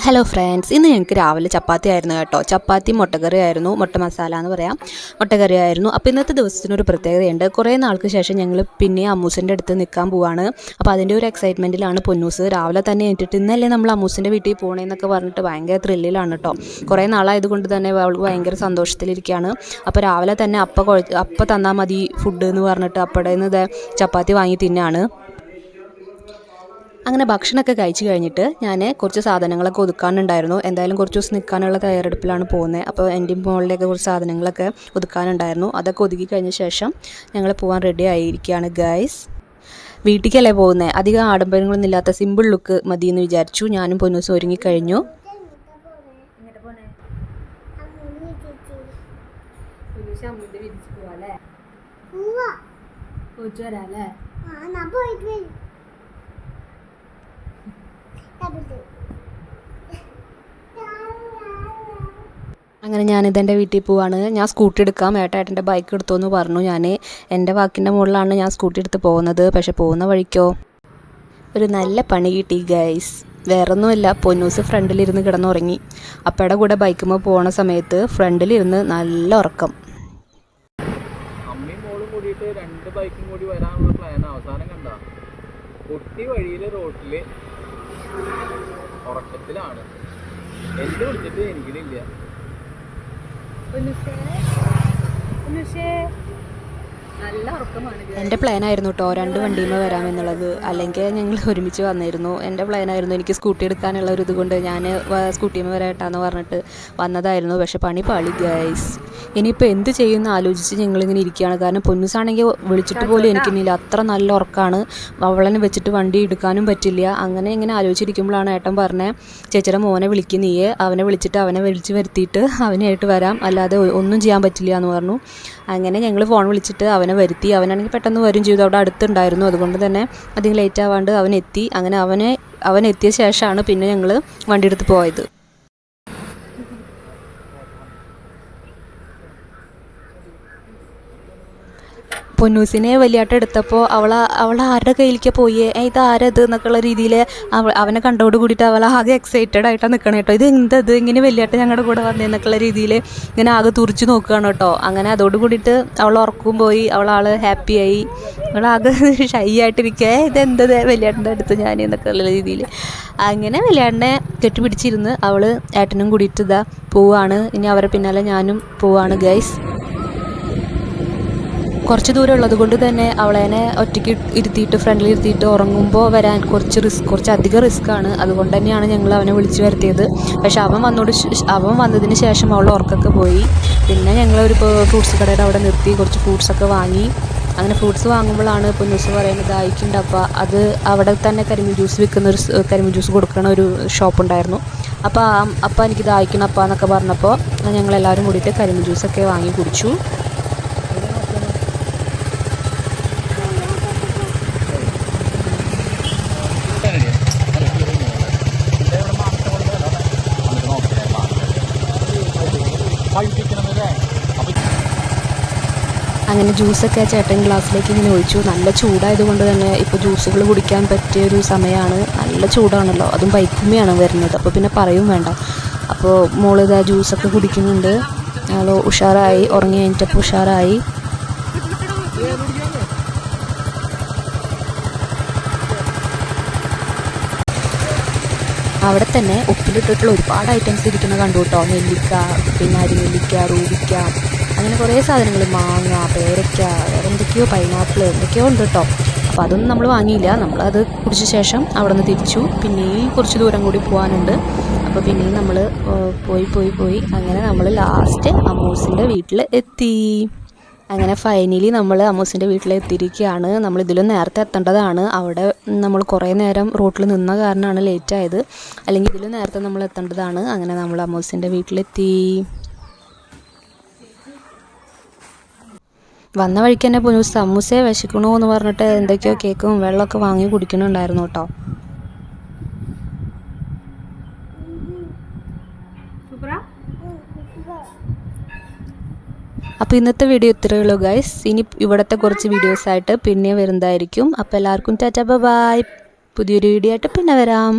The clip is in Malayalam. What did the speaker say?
ഹലോ ഫ്രണ്ട്സ്, ഇന്ന് ഞങ്ങൾക്ക് രാവിലെ ചപ്പാത്തി ആയിരുന്നു കേട്ടോ. ചപ്പാത്തി മുട്ടക്കറി ആയിരുന്നു, മുട്ട മസാല എന്ന് പറയാം, മുട്ടക്കറി ആയിരുന്നു. അപ്പോൾ ഇന്നത്തെ ദിവസത്തിനൊരു പ്രത്യേകതയുണ്ട്. കുറേ നാൾക്ക് ശേഷം ഞങ്ങൾ പിന്നെ അമ്മൂസിൻ്റെ അടുത്ത് നിൽക്കാൻ പോവാണ്. അപ്പോൾ അതിൻ്റെ ഒരു എക്സൈറ്റ്മെൻറ്റിലാണ് പൊന്നൂസ്. രാവിലെ തന്നെ എണീറ്റിട്ട് ഇന്നല്ലേ നമ്മൾ അമ്മൂസിൻ്റെ വീട്ടിൽ പോകണമെന്നൊക്കെ പറഞ്ഞിട്ട് ഭയങ്കര ത്രില്ലിലാണ് കേട്ടോ. കുറേ നാളായതുകൊണ്ട് തന്നെ അവൾക്ക് ഭയങ്കര സന്തോഷത്തിലിരിക്കുകയാണ്. അപ്പോൾ രാവിലെ തന്നെ അപ്പ തന്നാൽ മതി ഫുഡ് എന്ന് പറഞ്ഞിട്ട് അപ്പടെ നിന്ന് ചപ്പാത്തി വാങ്ങി തിന്നാണ്. അങ്ങനെ ഭക്ഷണമൊക്കെ കഴിച്ച് കഴിഞ്ഞിട്ട് ഞാൻ കുറച്ച് സാധനങ്ങളൊക്കെ ഒതുക്കാനുണ്ടായിരുന്നു. എന്തായാലും കുറച്ച് ദിവസം നിൽക്കാനുള്ള തയ്യാറെടുപ്പിലാണ് പോകുന്നത്. അപ്പോൾ എൻ്റെ മോളിലേക്ക് കുറച്ച് സാധനങ്ങളൊക്കെ ഒതുക്കാനുണ്ടായിരുന്നു. അതൊക്കെ ഒതുക്കി കഴിഞ്ഞ ശേഷം ഞങ്ങൾ പോകാൻ റെഡി ആയിരിക്കുകയാണ് ഗൈസ്. വീട്ടിലേക്കല്ലേ പോകുന്നത്, അധികം ആഡംബരങ്ങളൊന്നും ഇല്ലാത്ത സിമ്പിൾ ലുക്ക് മതി എന്ന് വിചാരിച്ചു. ഞാനും പൊന്നൂസും ഒരുങ്ങിക്കഴിഞ്ഞു. അങ്ങനെ ഞാനിതെൻ്റെ വീട്ടിൽ പോവാണ്. ഞാൻ സ്കൂട്ടി എടുക്കാം, ഏട്ടൻ്റെ ബൈക്ക് എടുത്തോന്ന് പറഞ്ഞു. ഞാൻ എൻ്റെ വാക്കിൻ്റെ മുകളിലാണ് ഞാൻ സ്കൂട്ടി എടുത്ത് പോകുന്നത്. പക്ഷെ പോകുന്ന വഴിക്കോ ഒരു നല്ല പണി കിട്ടി ഗൈസ്. വേറൊന്നുമില്ല, പൊന്നൂസ് ഫ്രണ്ടിലിരുന്ന് കിടന്നുറങ്ങി. അപ്പയുടെ കൂടെ ബൈക്കുമ്പോൾ പോണ സമയത്ത് ഫ്രണ്ടിലിരുന്ന് നല്ല ഉറക്കം. അമ്മയും മോളും കൂടിയിട്ട് രണ്ട് ബൈക്കും കൂടി വരാനുള്ള പ്ലാൻ അവസാനം കണ്ട കുട്ടി വഴിയിൽ റോട്ടിൽ ഉറക്കത്തിലാണ്. എന്ത് വിളിച്ചിട്ട് എനിക്കിതില്ല. എൻ്റെ പ്ലാനായിരുന്നു കേട്ടോ രണ്ട് വണ്ടിയുമ്പോൾ വരാമെന്നുള്ളത്. അല്ലെങ്കിൽ ഞങ്ങൾ ഒരുമിച്ച് വന്നിരുന്നു. എൻ്റെ പ്ലാനായിരുന്നു എനിക്ക് സ്കൂട്ടി എടുക്കാനുള്ള ഒരു ഇതുകൊണ്ട് ഞാൻ സ്കൂട്ടിയുമ്പോൾ വരാട്ടാന്ന് പറഞ്ഞിട്ട് വന്നതായിരുന്നു. പക്ഷെ പണി പാളി ഗൈസ്. ഇനിയിപ്പോൾ എന്ത് ചെയ്യുമെന്ന് ആലോചിച്ച് ഞങ്ങളിങ്ങനെ ഇരിക്കുകയാണ്. കാരണം പൊന്നൂസാണെങ്കിൽ വിളിച്ചിട്ട് പോലും എനിക്കിന്നില്ല, അത്ര നല്ല ഉറക്കമാണ്. അവളെ വെച്ചിട്ട് വണ്ടി എടുക്കാനും പറ്റില്ല. അങ്ങനെ ഇങ്ങനെ ആലോചിച്ചിരിക്കുമ്പോഴാണ് ഏട്ടൻ പറഞ്ഞത്, ചേച്ചിയുടെ മോനെ വിളിക്കുന്നീയെ, അവനെ വിളിച്ചിട്ട് അവനെ വിളിച്ച് വരുത്തിയിട്ട് അവനായിട്ട് വരാം, അല്ലാതെ ഒന്നും ചെയ്യാൻ പറ്റില്ല എന്ന് പറഞ്ഞു. അങ്ങനെ ഞങ്ങൾ ഫോൺ വിളിച്ചിട്ട് അവനെ വരുത്തി. അവനാണെങ്കിൽ പെട്ടെന്ന് വരും ചെയ്തു, അവിടെ അടുത്തുണ്ടായിരുന്നു. അതുകൊണ്ട് തന്നെ അധികം ലേറ്റ് ആവാണ്ട് അവനെത്തി. അങ്ങനെ അവൻ എത്തിയ ശേഷമാണ് പിന്നെ ഞങ്ങൾ വണ്ടി എടുത്ത് പോയത്. പൊന്നൂസിനെ വലിയാട്ടം എടുത്തപ്പോൾ അവൾ ആരുടെ കയ്യിലേക്ക് പോയേ, ഇത് ആരത് എന്നൊക്കെയുള്ള രീതിയിൽ അവനെ കണ്ടോട് കൂടിയിട്ട് അവൾ ആകെ എക്സൈറ്റഡ് ആയിട്ടാണ് നിൽക്കണം കേട്ടോ. ഇത് എന്തത് ഇങ്ങനെ വലിയാട്ടം ഞങ്ങളുടെ കൂടെ വന്നതെന്നൊക്കെയുള്ള രീതിയിൽ ഇങ്ങനെ ആകെ തുറിച്ച് നോക്കുകയാണ് കേട്ടോ. അങ്ങനെ അതോട് കൂടിയിട്ട് അവൾ ഉറക്കും പോയി, അവളാൾ ഹാപ്പിയായി. അവളാകെ ഷൈ ആയിട്ടിരിക്കുക, ഇതെന്തത് വലിയാട്ടൻ്റെ അടുത്ത് ഞാൻ എന്നൊക്കെയുള്ള രീതിയിൽ. അങ്ങനെ വലിയാട്ടനെ കെട്ടിപ്പിടിച്ചിരുന്ന് അവൾ ഏട്ടനും കൂടിയിട്ട് ഇതാ പോവാണ്. ഇനി അവരെ പിന്നാലെ ഞാനും പോവാണ് ഗൈസ്. കുറച്ച് ദൂരം ഉള്ളത് കൊണ്ട് തന്നെ അവളേനെ ഒറ്റയ്ക്ക് ഇരുത്തിയിട്ട് ഫ്രണ്ടിലിരുത്തിയിട്ട് ഉറങ്ങുമ്പോൾ വരാൻ കുറച്ചധികം റിസ്ക്കാണ്. അതുകൊണ്ട് തന്നെയാണ് ഞങ്ങൾ അവനെ വിളിച്ചു വരുത്തിയത്. പക്ഷെ അവൻ വന്നതിന് ശേഷം അവൾ ഉറക്കൊക്കെ പോയി. പിന്നെ ഞങ്ങളൊരു ഫ്രൂട്ട്സ് കടയുടെ അവിടെ നിർത്തി കുറച്ച് ഫ്രൂട്ട്സൊക്കെ വാങ്ങി. അങ്ങനെ ഫ്രൂട്ട്സ് വാങ്ങുമ്പോഴാണ് പൊന്നൂസ് പറയുന്നത് ദാഹിക്കുന്നുണ്ട്. അത് അവിടെ തന്നെ കരിമീൻ ജ്യൂസ് കൊടുക്കുന്ന ഒരു ഷോപ്പുണ്ടായിരുന്നു. അപ്പോൾ എനിക്ക് ദാഹിക്കണം അപ്പ എന്നൊക്കെ പറഞ്ഞപ്പോൾ ഞങ്ങളെല്ലാവരും കൂടിയിട്ട് കരിമീൻ ജ്യൂസൊക്കെ വാങ്ങി കുടിച്ചു. അങ്ങനെ ജ്യൂസൊക്കെ ചേട്ടൻ ഗ്ലാസ്സിലേക്ക് ഇങ്ങനെ ഒഴിച്ചു. നല്ല ചൂടായതുകൊണ്ട് തന്നെ ഇപ്പോൾ ജ്യൂസുകൾ കുടിക്കാൻ പറ്റിയൊരു സമയമാണ്. നല്ല ചൂടാണല്ലോ, അതും ബൈക്കുമ്മയാണ് വരുന്നത്, അപ്പോൾ പിന്നെ പറയും വേണ്ട. അപ്പോൾ മോളിതാ ജ്യൂസൊക്കെ കുടിക്കുന്നുണ്ട്. ഞങ്ങൾ ഉഷാറായി, ഉറങ്ങി കഴിഞ്ഞിട്ടപ്പോൾ ഉഷാറായി. അവിടെ തന്നെ ഉപ്പിലിട്ടിട്ടുള്ള ഒരുപാട് ഐറ്റംസ് ഇരിക്കുന്ന കണ്ടു കേട്ടോ. നെല്ലിക്ക, പിന്നെ അരിനെല്ലിക്ക, റൂബിക്ക, അങ്ങനെ കുറേ സാധനങ്ങൾ, മാങ്ങ, പേരയ്ക്ക, വേറെ എന്തൊക്കെയോ പൈനാപ്പിൾ എന്തൊക്കെയോ ഉണ്ട് കേട്ടോ. അപ്പോൾ അതൊന്നും നമ്മൾ വാങ്ങിയില്ല. നമ്മളത് കുടിച്ച ശേഷം അവിടെ നിന്ന് തിരിച്ചു. പിന്നെയും കുറച്ച് ദൂരം കൂടി പോകാനുണ്ട്. അപ്പോൾ പിന്നെയും നമ്മൾ പോയി അങ്ങനെ നമ്മൾ ലാസ്റ്റ് അമ്മൂസിൻ്റെ വീട്ടിൽ എത്തി. അങ്ങനെ ഫൈനലി നമ്മൾ അമ്മൂസിൻ്റെ വീട്ടിലെത്തിയിരിക്കുകയാണ്. നമ്മളിതിലും നേരത്തെ എത്തേണ്ടതാണ്. അവിടെ നമ്മൾ കുറേ നേരം റോട്ടിൽ നിന്ന കാരണമാണ് ലേറ്റായത്. അല്ലെങ്കിൽ ഇതിലും നേരത്തെ നമ്മൾ എത്തേണ്ടതാണ്. അങ്ങനെ നമ്മൾ അമ്മൂസിൻ്റെ വീട്ടിലെത്തി. വന്ന വഴിക്ക് തന്നെ പോയി സമൂസയെ വിശക്കണോ എന്ന് പറഞ്ഞിട്ട് എന്തൊക്കെയോ കേക്കും വെള്ളമൊക്കെ വാങ്ങി കുടിക്കുന്നുണ്ടായിരുന്നു കേട്ടോ. അപ്പോൾ ഇന്നത്തെ വീഡിയോ ഇത്രയേ ഉള്ളൂ ഗൈസ്. ഇനി ഇവിടുത്തെ കുറച്ച് വീഡിയോസായിട്ട് പിന്നെ വരുന്നതായിരിക്കും. അപ്പോൾ എല്ലാവർക്കും ടാറ്റാ ബൈ. പുതിയൊരു വീഡിയോ ആയിട്ട് പിന്നെ വരാം.